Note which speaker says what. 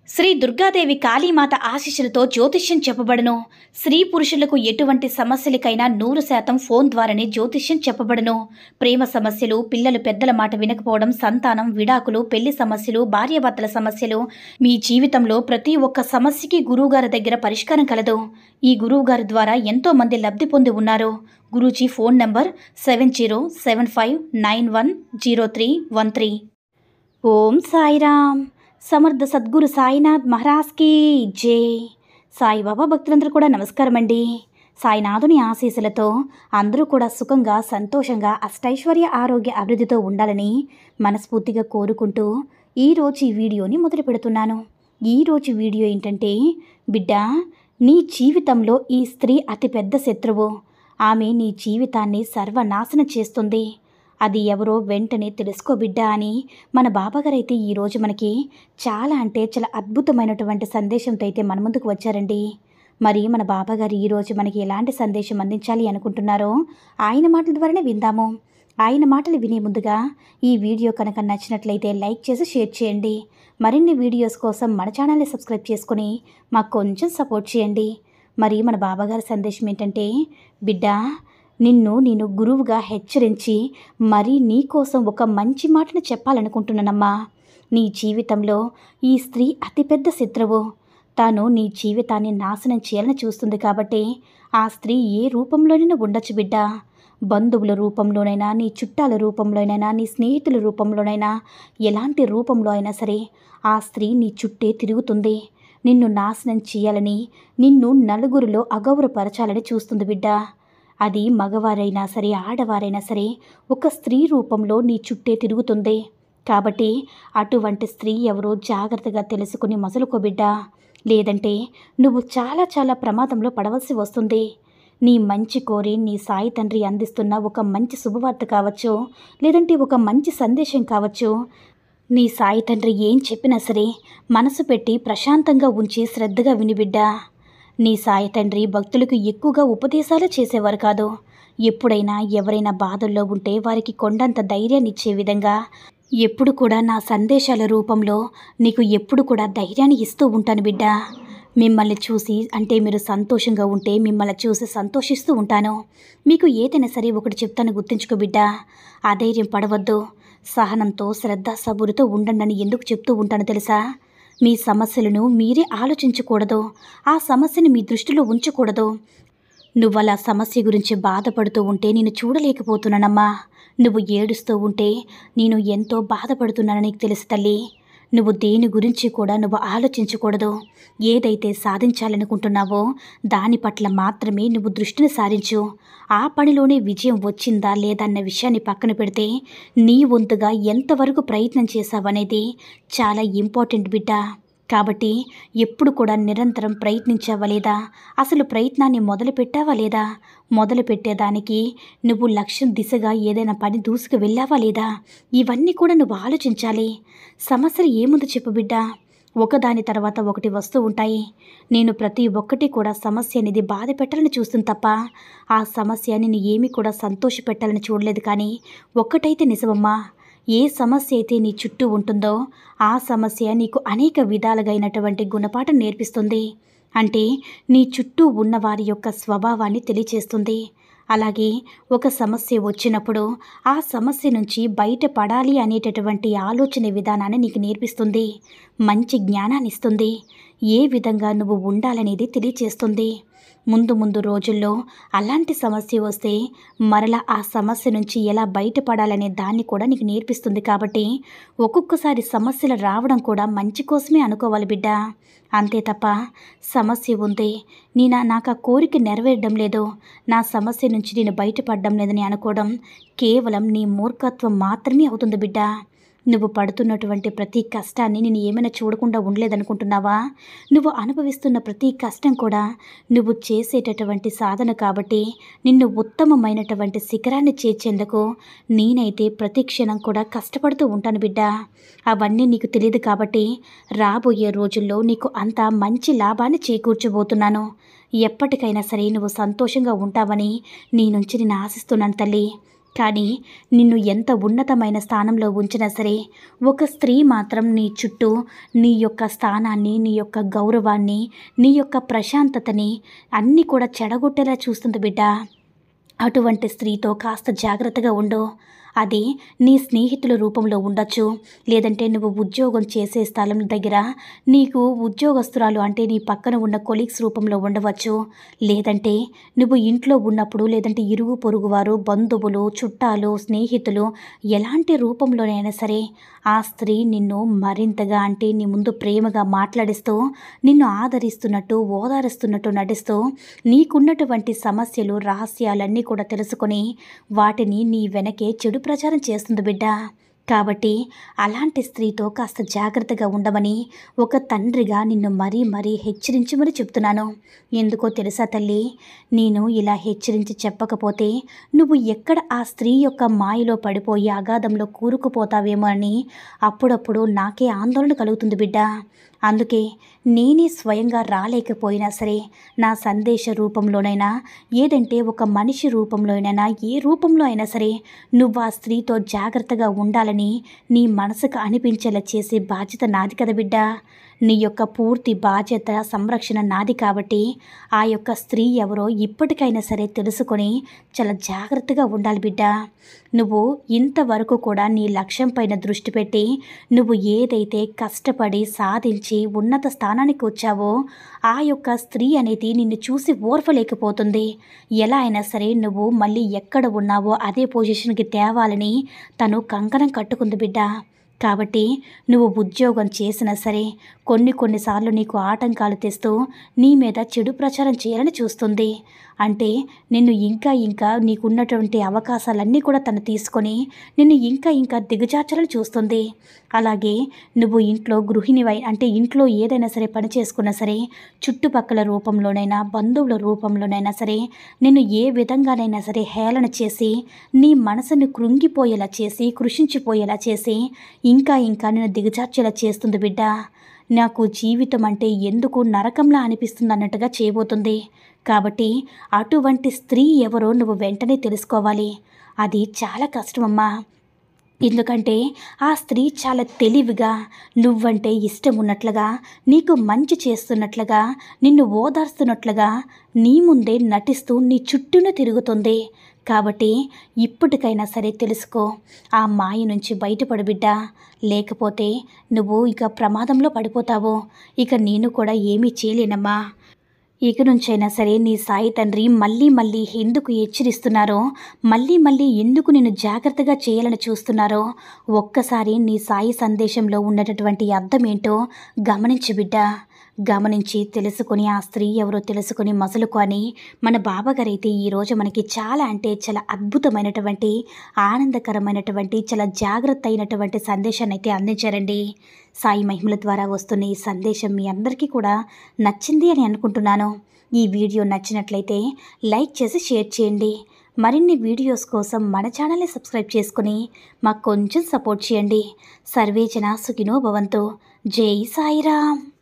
Speaker 1: శ్రీ దుర్గాదేవి కాళీమాత ఆశీస్సులతో జ్యోతిష్యం చెప్పబడును. స్త్రీ పురుషులకు ఎటువంటి సమస్యలకైనా 100% ఫోన్ ద్వారానే జ్యోతిష్యం చెప్పబడును. ప్రేమ సమస్యలు, పిల్లలు పెద్దల మాట వినకపోవడం, సంతానం, విడాకులు, పెళ్లి సమస్యలు, భార్యాభర్తల సమస్యలు, మీ జీవితంలో ప్రతి ఒక్క సమస్యకి గురువుగారి దగ్గర పరిష్కారం కలదు. ఈ గురువుగారి ద్వారా ఎంతో మంది లబ్ధి పొంది ఉన్నారు. Guruji phone number 7075910313. ఓం సాయిరామ్. సమర్థ సద్గురు సాయినాథ్ మహారాజ్కి జై. సాయిబాబా భక్తులందరూ కూడా నమస్కారం అండి. సాయినాథుని ఆశీస్సులతో అందరూ కూడా సుఖంగా, సంతోషంగా, అష్టైశ్వర్య, ఆరోగ్య, అభివృద్ధితో ఉండాలని మనస్ఫూర్తిగా కోరుకుంటూ ఈరోజు ఈ వీడియోని మొదలు పెడుతున్నాను. ఈరోజు వీడియో ఏంటంటే, బిడ్డ, నీ జీవితంలో ఈ స్త్రీ అతిపెద్ద శత్రువు. ఆమె నీ జీవితాన్ని సర్వనాశనం చేస్తుంది. అది ఎవరో వెంటనే తెలుసుకో బిడ్డ అని మన బాబాగారు అయితే ఈరోజు మనకి చాలా అద్భుతమైనటువంటి సందేశంతో అయితే మన ముందుకు వచ్చారండి. మరి మన బాబాగారు ఈరోజు మనకి ఎలాంటి సందేశం అందించాలి అనుకుంటున్నారో ఆయన మాటల ద్వారానే విందాము. ఆయన మాటలు వినే ముందుగా ఈ వీడియో కనుక నచ్చినట్లయితే లైక్ చేసి షేర్ చేయండి. మరిన్ని వీడియోస్ కోసం మన ఛానల్ని సబ్స్క్రైబ్ చేసుకుని మాకు కొంచెం సపోర్ట్ చేయండి. మరి మన బాబాగారి సందేశం ఏంటంటే, బిడ్డ, నేను గురువుగా హెచ్చరించి మరీ నీకోసం ఒక మంచి మాటను చెప్పాలనుకుంటున్నానమ్మా. నీ జీవితంలో ఈ స్త్రీ అతిపెద్ద శత్రువు. తాను నీ జీవితాన్ని నాశనం చేయాలని చూస్తుంది. కాబట్టి ఆ స్త్రీ ఏ రూపంలోనైనా ఉండొచ్చు బిడ్డ. బంధువుల రూపంలోనైనా, నీ చుట్టాల రూపంలోనైనా, నీ స్నేహితుల రూపంలోనైనా, ఎలాంటి రూపంలో అయినా సరే ఆ స్త్రీ నీ చుట్టే తిరుగుతుంది. నిన్ను నాశనం చేయాలని, నిన్ను నలుగురిలో అగౌరవపరచాలని చూస్తుంది బిడ్డ. అది మగవారైనా సరే, ఆడవారైనా సరే ఒక స్త్రీ రూపంలో నీ చుట్టే తిరుగుతుంది. కాబట్టి అటువంటి స్త్రీ ఎవరో జాగ్రత్తగా తెలుసుకుని మసులుకో బిడ్డ. లేదంటే నువ్వు చాలా ప్రమాదంలో పడవలసి వస్తుంది. నీ మంచి కోరి నీ సాయి తండ్రి అందిస్తున్న ఒక మంచి శుభవార్త కావచ్చు, లేదంటే ఒక మంచి సందేశం కావచ్చు. నీ సాయి తండ్రి ఏం చెప్పినా సరే మనసు పెట్టి ప్రశాంతంగా ఉంచి శ్రద్ధగా విని బిడ్డ. నీ సాయి తండ్రి భక్తులకు ఎక్కువగా ఉపదేశాలు చేసేవారు కాదు. ఎప్పుడైనా ఎవరైనా బాధల్లో ఉంటే వారికి కొండంత ధైర్యాన్ని ఇచ్చే విధంగా ఎప్పుడు కూడా నా సందేశాల రూపంలో నీకు ఎప్పుడు కూడా ధైర్యాన్ని ఇస్తూ ఉంటాను బిడ్డ. మిమ్మల్ని చూసి మీరు సంతోషంగా ఉంటే మిమ్మల్ని చూసి సంతోషిస్తూ ఉంటాను. మీకు ఏదైనా సరే ఒకటి చెప్తాను, గుర్తుంచుకో బిడ్డ. అధైర్యం పడవద్దు. సహనంతో, శ్రద్ధ, సబురుతో ఉండండి అని ఎందుకు చెప్తూ ఉంటాను తెలుసా? మీ సమస్యలను మీరే ఆలోచించకూడదు. ఆ సమస్యని మీ దృష్టిలో ఉంచకూడదు. నువ్వు అలా సమస్య గురించి బాధపడుతూ ఉంటే నేను చూడలేకపోతున్నానమ్మా. నువ్వు ఏడుస్తూ ఉంటే నేను ఎంతో బాధపడుతున్నానని నీకు తెలుసు తల్లి. నువ్వు దేని గురించి కూడా నువ్వు ఆలోచించకూడదు. ఏదైతే సాధించాలనుకుంటున్నావో దాని పట్ల మాత్రమే నువ్వు దృష్టిని సారించు. ఆ పనిలోనే విజయం వచ్చిందా లేదా అన్న విషయాన్ని పక్కన పెడితే నీ వంతుగా ఎంతవరకు ప్రయత్నం చేశావనేది చాలా ఇంపార్టెంట్ బిడ్డ. కాబట్టి ఎప్పుడు కూడా నిరంతరం ప్రయత్నించావా లేదా? అసలు ప్రయత్నాన్ని మొదలుపెట్టావా లేదా? మొదలుపెట్టేదానికి నువ్వు లక్ష్యం దిశగా ఏదైనా పని దూసుకు వెళ్ళావా లేదా? ఇవన్నీ కూడా నువ్వు ఆలోచించాలి. సమస్యలు ఏముంది చెప్పు బిడ్డ, ఒకదాని తర్వాత ఒకటి వస్తూ ఉంటాయి. నేను ప్రతి ఒక్కటి కూడా సమస్య అనేది బాధ పెట్టాలని చూస్తుంది తప్ప ఆ సమస్య నేను ఏమీ కూడా సంతోష పెట్టాలని చూడలేదు. కానీ ఒక్కటైతే నిజమమ్మా, ఏ సమస్య అయితే నీ చుట్టూ ఉంటుందో ఆ సమస్య నీకు అనేక విధాలుగా అయినటువంటి గుణపాఠం నేర్పిస్తుంది. అంటే నీ చుట్టూ ఉన్న వారి యొక్క స్వభావాన్ని తెలియచేస్తుంది. అలాగే ఒక సమస్య వచ్చినప్పుడు ఆ సమస్య నుంచి బయటపడాలి అనేటటువంటి ఆలోచన విధానాన్ని నీకు నేర్పిస్తుంది. మంచి జ్ఞానాన్ని ఇస్తుంది. ఏ విధంగా నువ్వు ఉండాలనేది తెలియచేస్తుంది. ముందు రోజుల్లో అలాంటి సమస్య వస్తే మరలా ఆ సమస్య నుంచి ఎలా బయటపడాలనే దాన్ని కూడా నీకు నేర్పిస్తుంది. కాబట్టి ఒక్కొక్కసారి సమస్యలు రావడం కూడా మంచి కోసమే అనుకోవాలి బిడ్డ. అంతే తప్ప సమస్య ఉంది, నాకు ఆ కోరిక నెరవేరడం లేదు, నా సమస్య నుంచి నేను బయటపడడం లేదని అనుకోవడం కేవలం నీ మూర్ఖత్వం మాత్రమే అవుతుంది బిడ్డ. నువ్వు పడుతున్నటువంటి ప్రతి కష్టాన్ని నేను ఏమైనా చూడకుండా ఉండలేదనుకుంటున్నావా? నువ్వు అనుభవిస్తున్న ప్రతి కష్టం కూడా నువ్వు చేసేటటువంటి సాధన. కాబట్టి నిన్ను ఉత్తమమైనటువంటి శిఖరాన్ని చేర్చేందుకు నేనైతే ప్రతి క్షణం కూడా కష్టపడుతూ ఉంటాను బిడ్డ. అవన్నీ నీకు తెలియదు కాబట్టి రాబోయే రోజుల్లో నీకు అంత మంచి లాభాన్ని చేకూర్చబోతున్నాను. ఎప్పటికైనా సరే నువ్వు సంతోషంగా ఉంటావని నీ నుంచి నేను ఆశిస్తున్నాను తల్లి. కానీ నిన్ను ఎంత ఉన్నతమైన స్థానంలో ఉంచినా సరే ఒక స్త్రీ మాత్రం నీ చుట్టూ నీ యొక్క స్థానాన్ని, నీ యొక్క గౌరవాన్ని, నీ యొక్క ప్రశాంతతని అన్నీ కూడా చెడగొట్టేలా చూస్తుంది బిడ్డ. అటువంటి స్త్రీతో కాస్త జాగ్రత్తగా ఉండు. అది నీ స్నేహితుల రూపంలో ఉండొచ్చు, లేదంటే నువ్వు ఉద్యోగం చేసే స్థలం దగ్గర నీకు ఉద్యోగస్తురాలు అంటే నీ పక్కన ఉన్న కొలీగ్స్ రూపంలో ఉండవచ్చు, లేదంటే నువ్వు ఇంట్లో ఉన్నప్పుడు, లేదంటే ఇరుగు పొరుగు వారు, బంధువులు, చుట్టాలు, స్నేహితులు ఎలాంటి రూపంలోనైనా సరే ఆ స్త్రీ నిన్ను మరింతగా అంటే నీ ముందు ప్రేమగా మాట్లాడిస్తూ, నిన్ను ఆదరిస్తున్నట్టు, ఓదారుస్తున్నట్టు నటిస్తూ, నీకున్నటువంటి సమస్యలు, రహస్యాలన్నీ కూడా తెలుసుకొని వాటిని నీ వెనకే చెడు ప్రచారం చేస్తుంది బిడ్డ. కాబట్టి అలాంటి స్త్రీతో కాస్త జాగ్రత్తగా ఉండమని ఒక తండ్రిగా నిన్ను మరీ మరీ హెచ్చరించి మరీ చెప్తున్నాను. ఎందుకో తెలుసా తల్లి, నేను ఇలా హెచ్చరించి చెప్పకపోతే నువ్వు ఎక్కడ ఆ స్త్రీ యొక్క మాయలో పడిపోయి అగాధంలో కూరుకుపోతావేమో అని అప్పుడప్పుడు నాకే ఆందోళన కలుగుతుంది బిడ్డ. అందుకే నేనే స్వయంగా రాలేకపోయినా సరే నా సందేశ రూపంలోనైనా, ఏదంటే ఒక మనిషి రూపంలోనైనా, ఏ రూపంలో అయినా సరే నువ్వు ఆ స్త్రీతో జాగ్రత్తగా ఉండాలని నీ మనసుకు అనిపించేలా చేసే బాధ్యత నాది కదా బిడ్డ. నీ యొక్క పూర్తి బాధ్యత, సంరక్షణ నాది. కాబట్టి ఆ యొక్క స్త్రీ ఎవరో ఇప్పటికైనా సరే తెలుసుకొని చాలా జాగ్రత్తగా ఉండాలి బిడ్డ. నువ్వు ఇంతవరకు కూడా నీ లక్ష్యం పైన దృష్టి పెట్టి నువ్వు ఏదైతే కష్టపడి సాధించి ఉన్నత స్థానానికి వచ్చావో ఆ యొక్క స్త్రీ అనేది నిన్ను చూసి ఓర్వలేకపోతుంది. ఎలా అయినా సరే నువ్వు మళ్ళీ ఎక్కడ ఉన్నావో అదే పొజిషన్కి తేవాలని తను కంకణం కట్టుకుంది బిడ్డ. కాబట్టి నువ్వు ఉద్యోగం చేసినా సరే కొన్నిసార్లు నీకు ఆటంకాలు తెస్తూ నీ మీద చెడు ప్రచారం చేయాలని చూస్తుంది. అంటే నిన్ను ఇంకా నీకున్నటువంటి అవకాశాలన్నీ కూడా తను తీసుకొని నిన్ను ఇంకా దిగజార్చాలని చూస్తుంది. అలాగే నువ్వు ఇంట్లో గృహిణివై అంటే ఇంట్లో ఏదైనా సరే పని చేసుకున్నా సరే చుట్టుపక్కల రూపంలోనైనా, బంధువుల రూపంలోనైనా సరే నిన్ను ఏ విధంగానైనా సరే హేళన చేసి నీ మనసును కృంగిపోయేలా చేసి, కృషించిపోయేలా చేసి ఇంకా నిన్ను దిగజార్చేలా చేస్తుంది బిడ్డ. నాకు జీవితం అంటే ఎందుకు నరకంలా అనిపిస్తుంది అన్నట్టుగా చేయబోతుంది. కాబట్టి అటువంటి స్త్రీ ఎవరో నువ్వు వెంటనే తెలుసుకోవాలి. అది చాలా కష్టమమ్మా. ఎందుకంటే ఆ స్త్రీ చాలా తెలివిగా, నువ్వంటే ఇష్టం ఉన్నట్లుగా, నీకు మంచి చేస్తున్నట్లుగా, నిన్ను ఓదార్స్తున్నట్లుగా నీ ముందే నటిస్తూ నీ చుట్టూనే తిరుగుతుంది. కాబట్టి ఇప్పటికైనా సరే తెలుసుకో, ఆ మాయ నుంచి బయటపడు బిడ్డ. లేకపోతే నువ్వు ఇక ప్రమాదంలో పడిపోతావు. ఇక నేను కూడా ఏమీ చేయలేనమ్మా. ఇక నుంచైనా సరే నీ సాయి తండ్రి మళ్ళీ ఎందుకు హెచ్చరిస్తున్నారో, మళ్ళీ ఎందుకు నిన్ను జాగ్రత్తగా చేయాలని చూస్తున్నారో ఒక్కసారి నీ సాయి సందేశంలో ఉన్నటువంటి అర్థం ఏంటో గమనించు బిడ్డ. గమనించి తెలుసుకొని ఆ స్త్రీ ఎవరో తెలుసుకొని మసలుకొని మన బాబాగారైతే ఈరోజు మనకి చాలా అంటే చాలా అద్భుతమైనటువంటి, ఆనందకరమైనటువంటి, చాలా జాగ్రత్త అయినటువంటి సందేశాన్ని అయితే అందించారండి. సాయి మహిమల ద్వారా వస్తున్న ఈ సందేశం మీ అందరికీ కూడా నచ్చింది అని అనుకుంటున్నాను. ఈ వీడియో నచ్చినట్లయితే లైక్ చేసి షేర్ చేయండి. మరిన్ని వీడియోస్ కోసం మన ఛానల్ని సబ్స్క్రైబ్ చేసుకుని మాకు కొంచెం సపోర్ట్ చేయండి. సర్వేజన సుఖినో భవంతు. జై సాయిరామ్.